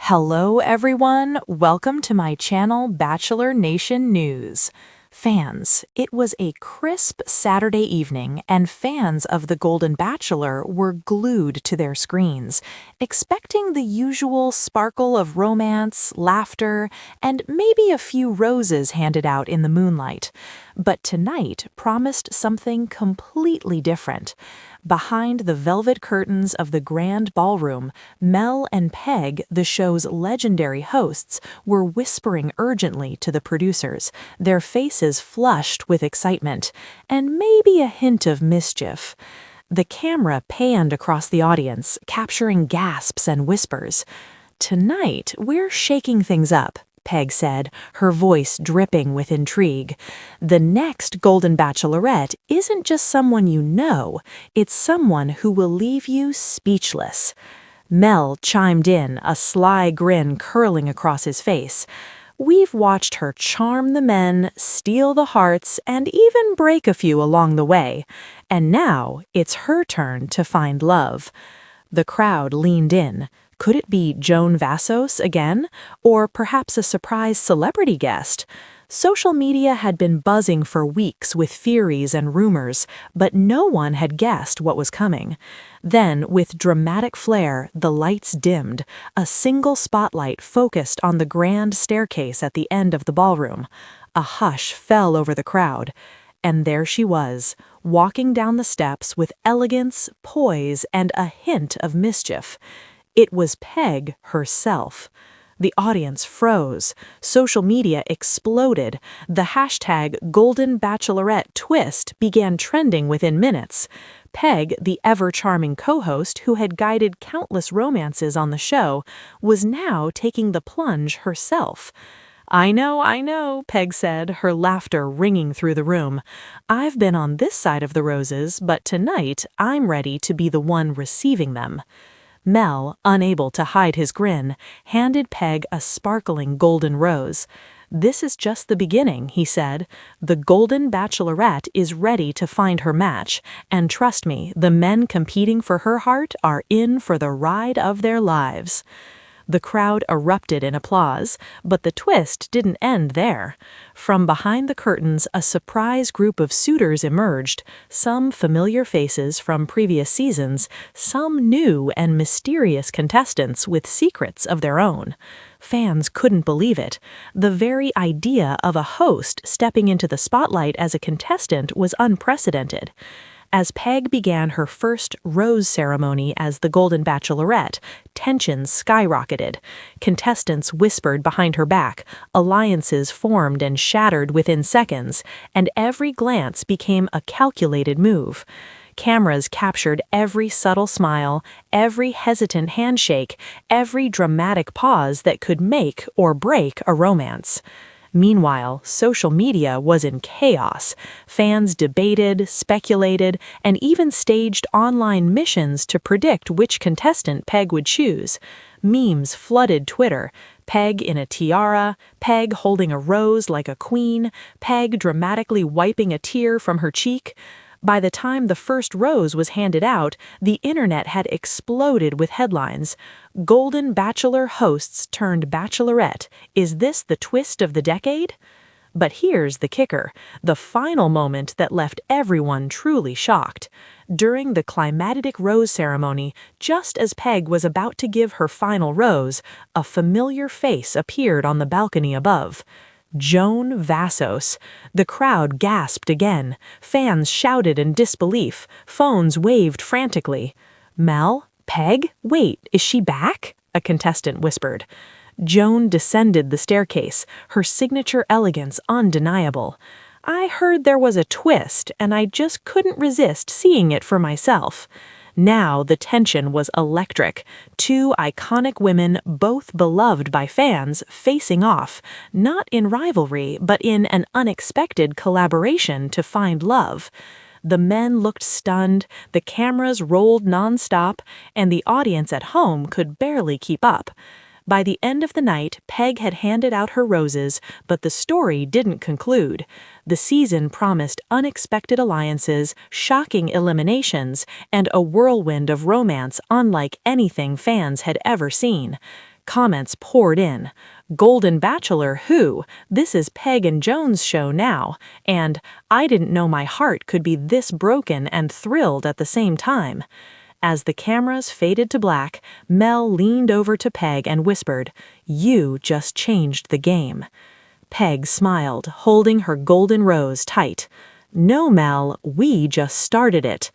Hello everyone, welcome to my channel Bachelor Nation News. Fans, it was a crisp Saturday evening and fans of The Golden Bachelor were glued to their screens, expecting the usual sparkle of romance, laughter, and maybe a few roses handed out in the moonlight. But tonight promised something completely different. Behind the velvet curtains of the grand ballroom, Mel and Peg, the show's legendary hosts, were whispering urgently to the producers, their faces flushed with excitement, and maybe a hint of mischief. The camera panned across the audience, capturing gasps and whispers. "Tonight, we're shaking things up," Peg said, her voice dripping with intrigue. "The next Golden Bachelorette isn't just someone you know, it's someone who will leave you speechless." Mel chimed in, a sly grin curling across his face. "We've watched her charm the men, steal the hearts, and even break a few along the way. And now it's her turn to find love." The crowd leaned in. Could it be Joan Vassos again? Or perhaps a surprise celebrity guest? Social media had been buzzing for weeks with theories and rumors, but no one had guessed what was coming. Then, with dramatic flair, the lights dimmed, a single spotlight focused on the grand staircase at the end of the ballroom. A hush fell over the crowd. And there she was, walking down the steps with elegance, poise, and a hint of mischief. It was Peg herself. The audience froze. Social media exploded. The hashtag Golden Bachelorette twist began trending within minutes. Peg, the ever-charming co-host who had guided countless romances on the show, was now taking the plunge herself. I know, Peg said, her laughter ringing through the room. "I've been on this side of the roses, but tonight I'm ready to be the one receiving them." Mel, unable to hide his grin, handed Peg a sparkling golden rose. "This is just the beginning," he said. "The Golden Bachelorette is ready to find her match, and trust me, the men competing for her heart are in for the ride of their lives." The crowd erupted in applause, but the twist didn't end there. From behind the curtains, a surprise group of suitors emerged, some familiar faces from previous seasons, some new and mysterious contestants with secrets of their own. Fans couldn't believe it. The very idea of a host stepping into the spotlight as a contestant was unprecedented. As Peg began her first rose ceremony as the Golden Bachelorette, tensions skyrocketed. Contestants whispered behind her back, alliances formed and shattered within seconds, and every glance became a calculated move. Cameras captured every subtle smile, every hesitant handshake, every dramatic pause that could make or break a romance. Meanwhile, social media was in chaos. Fans debated, speculated, and even staged online missions to predict which contestant Peg would choose. Memes flooded Twitter. Peg in a tiara, Peg holding a rose like a queen, Peg dramatically wiping a tear from her cheek. By the time the first rose was handed out, the internet had exploded with headlines. "Golden Bachelor hosts turned Bachelorette. Is this the twist of the decade?" But here's the kicker, the final moment that left everyone truly shocked. During the climactic rose ceremony, just as Peg was about to give her final rose, a familiar face appeared on the balcony above. Joan Vassos. The crowd gasped again. Fans shouted in disbelief. Phones waved frantically. "Mel? Peg? Wait, is she back?" a contestant whispered. Joan descended the staircase, her signature elegance undeniable. "I heard there was a twist, and I just couldn't resist seeing it for myself." Now the tension was electric. Two iconic women, both beloved by fans, facing off, not in rivalry, but in an unexpected collaboration to find love. The men looked stunned, the cameras rolled nonstop, and the audience at home could barely keep up. By the end of the night, Peg had handed out her roses, but the story didn't conclude. The season promised unexpected alliances, shocking eliminations, and a whirlwind of romance unlike anything fans had ever seen. Comments poured in. Golden Bachelor who? This is Peg and Jones' show now. And I didn't know my heart could be this broken and thrilled at the same time. As the cameras faded to black, Mel leaned over to Peg and whispered, "You just changed the game." Peg smiled, holding her golden rose tight. "No, Mel, we just started it."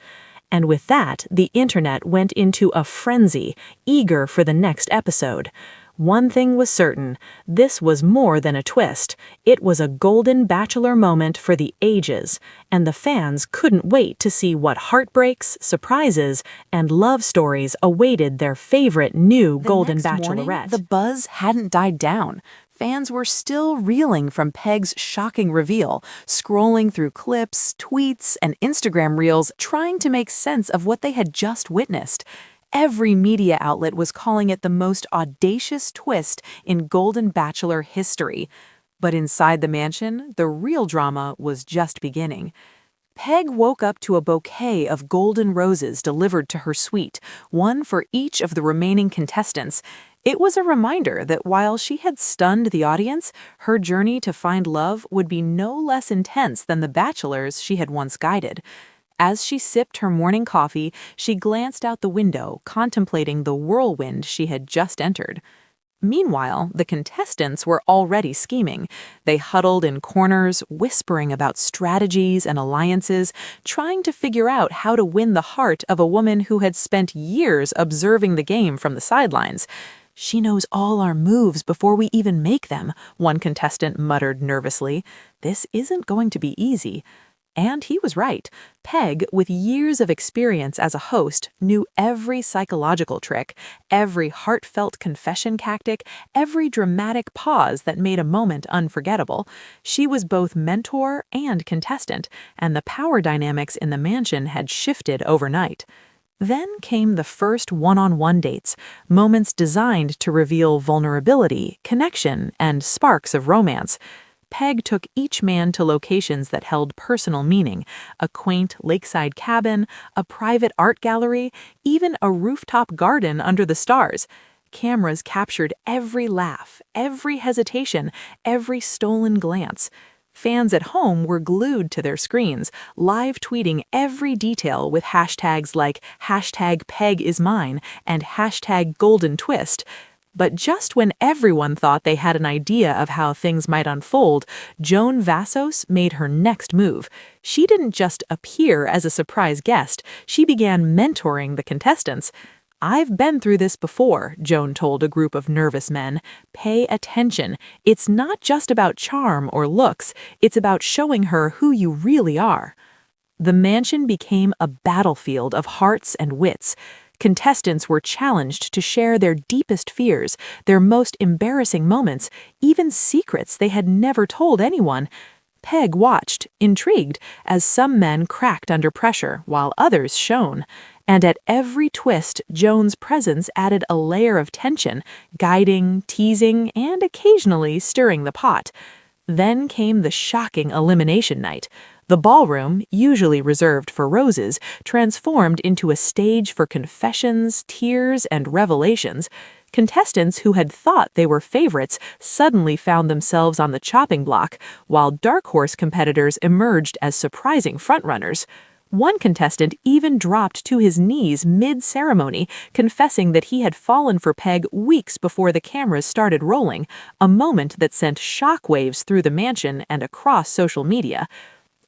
And with that, the internet went into a frenzy, eager for the next episode. One thing was certain, this was more than a twist. It was a golden Bachelor moment for the ages, and the fans couldn't wait to see what heartbreaks, surprises, and love stories awaited their favorite new Golden Bachelorette. Morning, the buzz hadn't died down. Fans were still reeling from Peg's shocking reveal, scrolling through clips, tweets, and Instagram reels, trying to make sense of what they had just witnessed. Every media outlet was calling it the most audacious twist in Golden Bachelor history. But inside the mansion, the real drama was just beginning. Peg woke up to a bouquet of golden roses delivered to her suite, one for each of the remaining contestants. It was a reminder that while she had stunned the audience, her journey to find love would be no less intense than the bachelors she had once guided. As she sipped her morning coffee, she glanced out the window, contemplating the whirlwind she had just entered. Meanwhile, the contestants were already scheming. They huddled in corners, whispering about strategies and alliances, trying to figure out how to win the heart of a woman who had spent years observing the game from the sidelines. "She knows all our moves before we even make them," one contestant muttered nervously. "This isn't going to be easy." And he was right. Peg, with years of experience as a host, knew every psychological trick, every heartfelt confession tactic, every dramatic pause that made a moment unforgettable. She was both mentor and contestant, and the power dynamics in the mansion had shifted overnight. Then came the first one-on-one dates, moments designed to reveal vulnerability, connection, and sparks of romance. Peg took each man to locations that held personal meaning, a quaint lakeside cabin, a private art gallery, even a rooftop garden under the stars. Cameras captured every laugh, every hesitation, every stolen glance. Fans at home were glued to their screens, live tweeting every detail with hashtags like #PegIsMine and #GoldenTwist. But just when everyone thought they had an idea of how things might unfold, Joan Vassos made her next move. She didn't just appear as a surprise guest, she began mentoring the contestants. "I've been through this before," Joan told a group of nervous men. "Pay attention. It's not just about charm or looks, it's about showing her who you really are." The mansion became a battlefield of hearts and wits. Contestants were challenged to share their deepest fears, their most embarrassing moments, even secrets they had never told anyone. Peg watched, intrigued, as some men cracked under pressure while others shone. And at every twist, Joan's presence added a layer of tension, guiding, teasing, and occasionally stirring the pot. Then came the shocking elimination night. The ballroom, usually reserved for roses, transformed into a stage for confessions, tears, and revelations. Contestants who had thought they were favorites suddenly found themselves on the chopping block, while dark horse competitors emerged as surprising frontrunners. One contestant even dropped to his knees mid-ceremony, confessing that he had fallen for Peg weeks before the cameras started rolling, a moment that sent shockwaves through the mansion and across social media.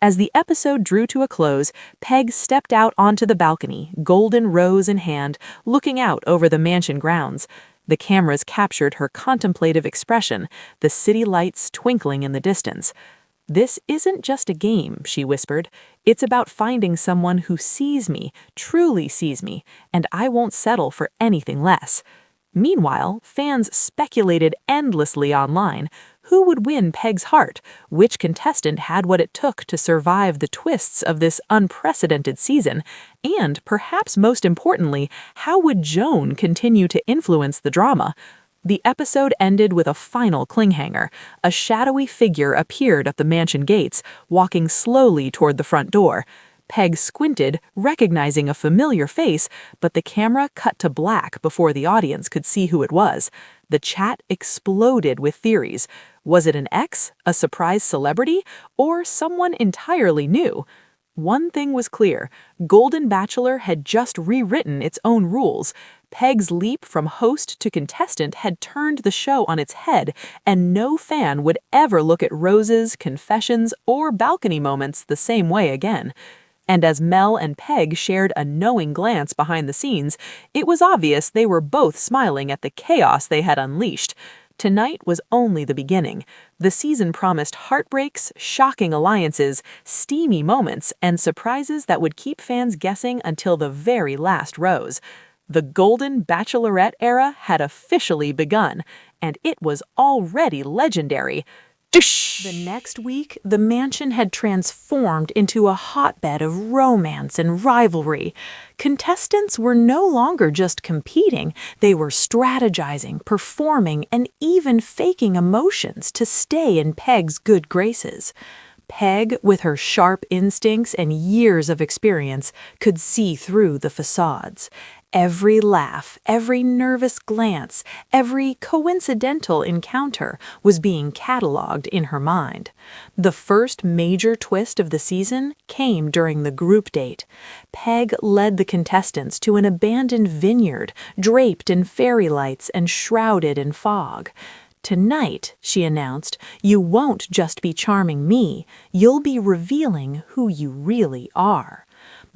As the episode drew to a close, Peg stepped out onto the balcony, golden rose in hand, looking out over the mansion grounds. The cameras captured her contemplative expression, the city lights twinkling in the distance. "This isn't just a game," she whispered. "It's about finding someone who sees me, truly sees me, and I won't settle for anything less." Meanwhile, fans speculated endlessly online. Who would win Peg's heart? Which contestant had what it took to survive the twists of this unprecedented season? And, perhaps most importantly, how would Joan continue to influence the drama? The episode ended with a final cliffhanger. A shadowy figure appeared at the mansion gates, walking slowly toward the front door. Peg squinted, recognizing a familiar face, but the camera cut to black before the audience could see who it was. The chat exploded with theories. Was it an ex, a surprise celebrity, or someone entirely new? One thing was clear: Golden Bachelor had just rewritten its own rules. Peg's leap from host to contestant had turned the show on its head, and no fan would ever look at roses, confessions, or balcony moments the same way again. And as Mel and Peg shared a knowing glance behind the scenes, it was obvious they were both smiling at the chaos they had unleashed. Tonight was only the beginning. The season promised heartbreaks, shocking alliances, steamy moments, and surprises that would keep fans guessing until the very last rose. The Golden Bachelorette era had officially begun, and it was already legendary. The next week, the mansion had transformed into a hotbed of romance and rivalry. Contestants were no longer just competing, they were strategizing, performing, and even faking emotions to stay in Peg's good graces. Peg, with her sharp instincts and years of experience, could see through the facades. Every laugh, every nervous glance, every coincidental encounter was being cataloged in her mind. The first major twist of the season came during the group date. Peg led the contestants to an abandoned vineyard, draped in fairy lights and shrouded in fog. "Tonight," she announced, "you won't just be charming me, you'll be revealing who you really are."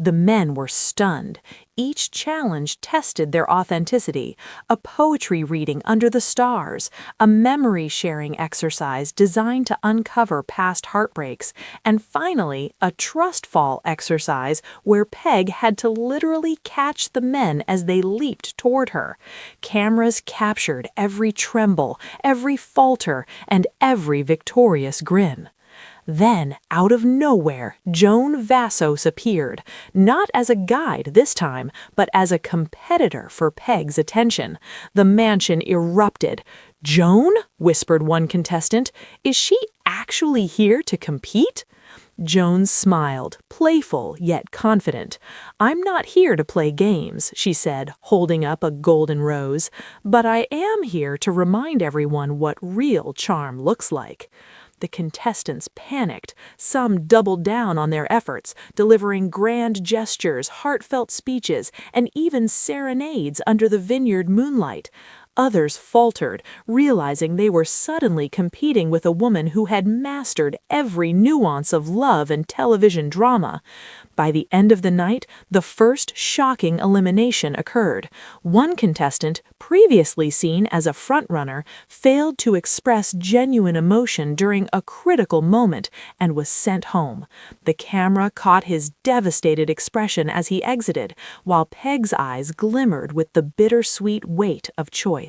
The men were stunned. Each challenge tested their authenticity: a poetry reading under the stars, a memory-sharing exercise designed to uncover past heartbreaks, and finally, a trust fall exercise where Peg had to literally catch the men as they leaped toward her. Cameras captured every tremble, every falter, and every victorious grin. Then, out of nowhere, Joan Vassos appeared, not as a guide this time, but as a competitor for Peg's attention. The mansion erupted. "Joan?" whispered one contestant. "Is she actually here to compete?" Joan smiled, playful yet confident. "I'm not here to play games," she said, holding up a golden rose, "but I am here to remind everyone what real charm looks like." The contestants panicked. Some doubled down on their efforts, delivering grand gestures, heartfelt speeches, and even serenades under the vineyard moonlight. Others faltered, realizing they were suddenly competing with a woman who had mastered every nuance of love and television drama. By the end of the night, the first shocking elimination occurred. One contestant, previously seen as a frontrunner, failed to express genuine emotion during a critical moment and was sent home. The camera caught his devastated expression as he exited, while Peg's eyes glimmered with the bittersweet weight of choice.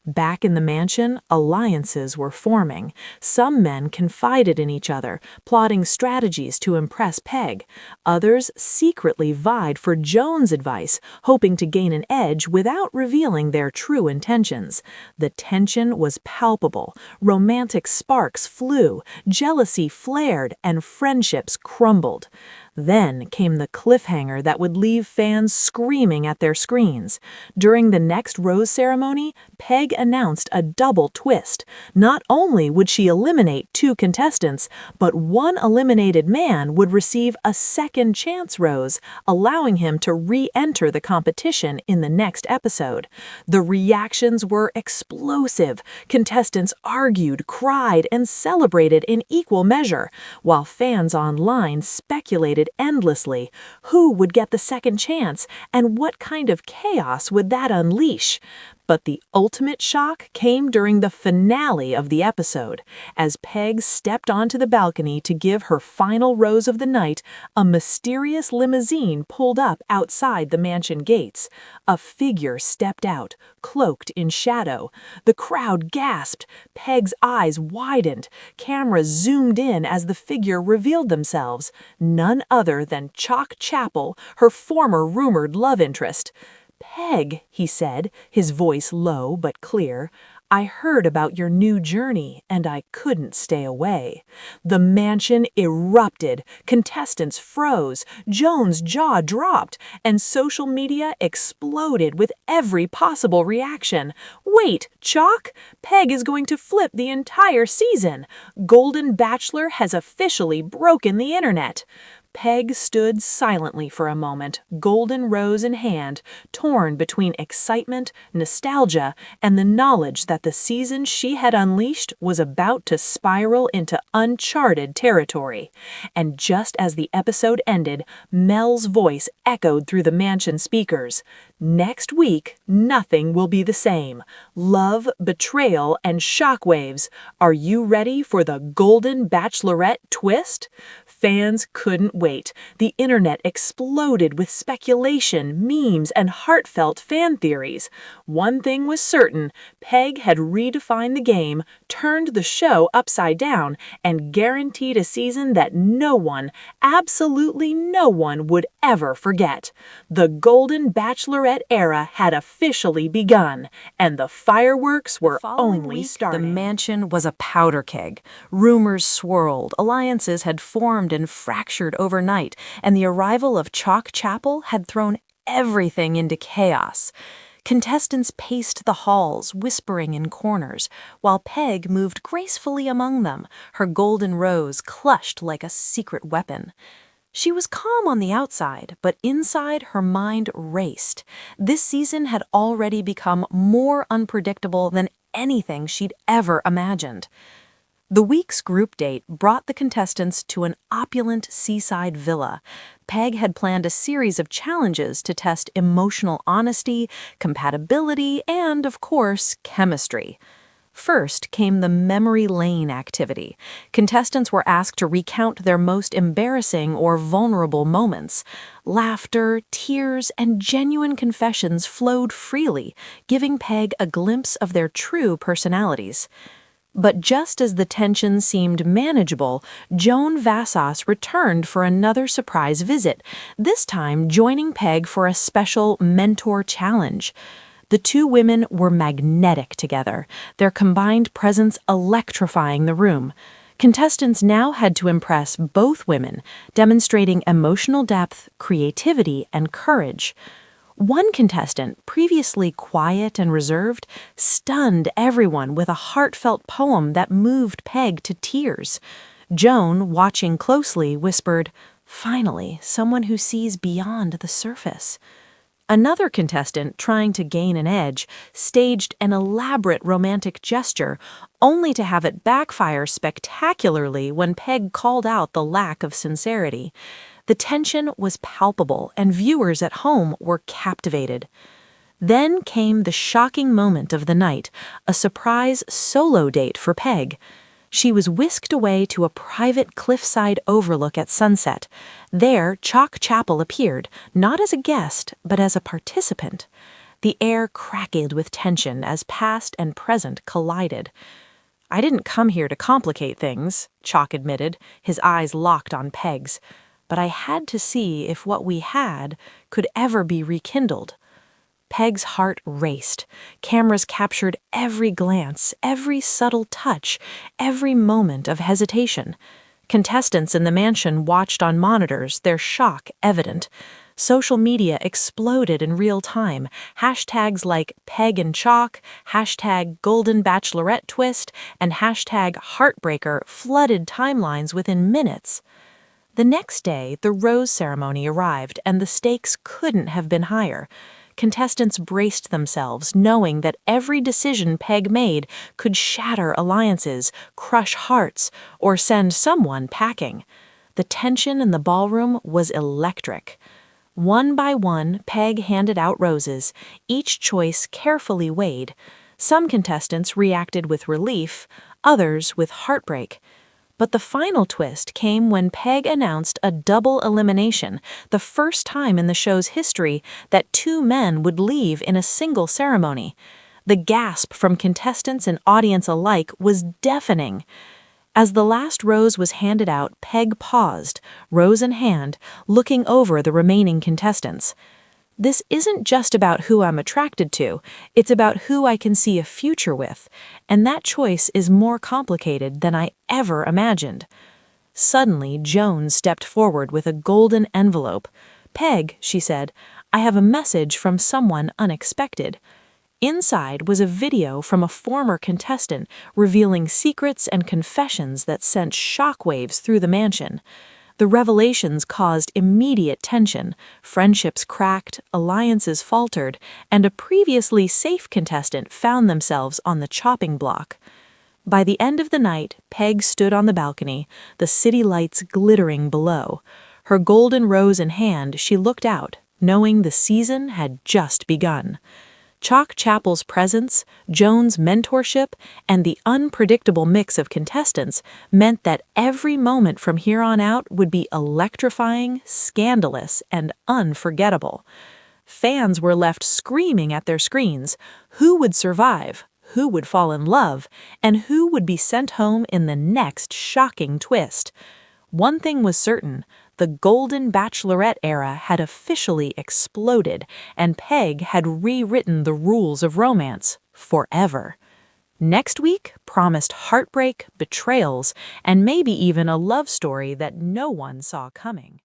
Back in the mansion, alliances were forming. Some men confided in each other, plotting strategies to impress Peg. Others secretly vied for Joan's advice, hoping to gain an edge without revealing their true intentions. The tension was palpable. Romantic sparks flew, jealousy flared, and friendships crumbled. Then came the cliffhanger that would leave fans screaming at their screens. During the next rose ceremony, Peg announced a double twist. Not only would she eliminate 2 contestants, but one eliminated man would receive a second chance rose, allowing him to re-enter the competition in the next episode. The reactions were explosive. Contestants argued, cried, and celebrated in equal measure, while fans online speculated endlessly. Who would get the second chance, and what kind of chaos would that unleash? But the ultimate shock came during the finale of the episode. As Peg stepped onto the balcony to give her final rose of the night, a mysterious limousine pulled up outside the mansion gates. A figure stepped out, cloaked in shadow. The crowd gasped. Peg's eyes widened. Cameras zoomed in as the figure revealed themselves. None other than Chalk Chapel, her former rumored love interest. "Peg," he said, his voice low but clear, I heard about your new journey, and I couldn't stay away. The mansion erupted, contestants froze, Joan's jaw dropped, and social media exploded with every possible reaction. Wait, Chalk? Peg is going to flip the entire season. Golden Bachelor has officially broken the internet. Peg stood silently for a moment, golden rose in hand, torn between excitement, nostalgia, and the knowledge that the season she had unleashed was about to spiral into uncharted territory. And just as the episode ended, Mel's voice echoed through the mansion speakers. Next week, nothing will be the same. Love, betrayal, and shockwaves. Are you ready for the Golden Bachelorette twist? Fans couldn't wait. The internet exploded with speculation, memes, and heartfelt fan theories. One thing was certain: Peg had redefined the game, turned the show upside down, and guaranteed a season that no one, absolutely no one, would ever forget. The Golden Bachelorette era had officially begun, and the fireworks were only starting. The mansion was a powder keg. Rumors swirled, alliances had formed and fractured overnight, and the arrival of Chalk Chapel had thrown everything into chaos. Contestants paced the halls, whispering in corners, while Peg moved gracefully among them, her golden rose clutched like a secret weapon. She was calm on the outside, but inside her mind raced. This season had already become more unpredictable than anything she'd ever imagined. The week's group date brought the contestants to an opulent seaside villa. Peg had planned a series of challenges to test emotional honesty, compatibility, and, of course, chemistry. First came the memory lane activity. Contestants were asked to recount their most embarrassing or vulnerable moments. Laughter, tears, and genuine confessions flowed freely, giving Peg a glimpse of their true personalities. But just as the tension seemed manageable, Joan Vassos returned for another surprise visit, this time joining Peg for a special mentor challenge. The two women were magnetic together, their combined presence electrifying the room. Contestants now had to impress both women, demonstrating emotional depth, creativity, and courage. One contestant, previously quiet and reserved, stunned everyone with a heartfelt poem that moved Peg to tears. Joan, watching closely, whispered, "Finally, someone who sees beyond the surface." Another contestant, trying to gain an edge, staged an elaborate romantic gesture, only to have it backfire spectacularly when Peg called out the lack of sincerity. The tension was palpable, and viewers at home were captivated. Then came the shocking moment of the night, a surprise solo date for Peg. She was whisked away to a private cliffside overlook at sunset. There, Chalk Chapel appeared, not as a guest, but as a participant. The air crackled with tension as past and present collided. "I didn't come here to complicate things," Chalk admitted, his eyes locked on Peg's. "But I had to see if what we had could ever be rekindled." Peg's heart raced. Cameras captured every glance, every subtle touch, every moment of hesitation. Contestants in the mansion watched on monitors, their shock evident. Social media exploded in real time. Hashtags like Peg and Chalk, hashtag Golden Bachelorette Twist, and hashtag Heartbreaker flooded timelines within minutes. The next day, the rose ceremony arrived, and the stakes couldn't have been higher. Contestants braced themselves, knowing that every decision Peg made could shatter alliances, crush hearts, or send someone packing. The tension in the ballroom was electric. One by one, Peg handed out roses, each choice carefully weighed. Some contestants reacted with relief, others with heartbreak. But the final twist came when Peg announced a double elimination, the first time in the show's history that two men would leave in a single ceremony. The gasp from contestants and audience alike was deafening. As the last rose was handed out, Peg paused, rose in hand, looking over the remaining contestants. This isn't just about who I'm attracted to, it's about who I can see a future with, and that choice is more complicated than I ever imagined. Suddenly, Joan stepped forward with a golden envelope. "Peg," she said, "I have a message from someone unexpected." Inside was a video from a former contestant revealing secrets and confessions that sent shockwaves through the mansion. The revelations caused immediate tension, friendships cracked, alliances faltered, and a previously safe contestant found themselves on the chopping block. By the end of the night, Peg stood on the balcony, the city lights glittering below. Her golden rose in hand, she looked out, knowing the season had just begun. Chalk Chapel's presence, Joan's mentorship, and the unpredictable mix of contestants meant that every moment from here on out would be electrifying, scandalous, and unforgettable. Fans were left screaming at their screens. Who would survive? Who would fall in love? And who would be sent home in the next shocking twist? One thing was certain, the Golden Bachelorette era had officially exploded, and Peg had rewritten the rules of romance forever. Next week promised heartbreak, betrayals, and maybe even a love story that no one saw coming.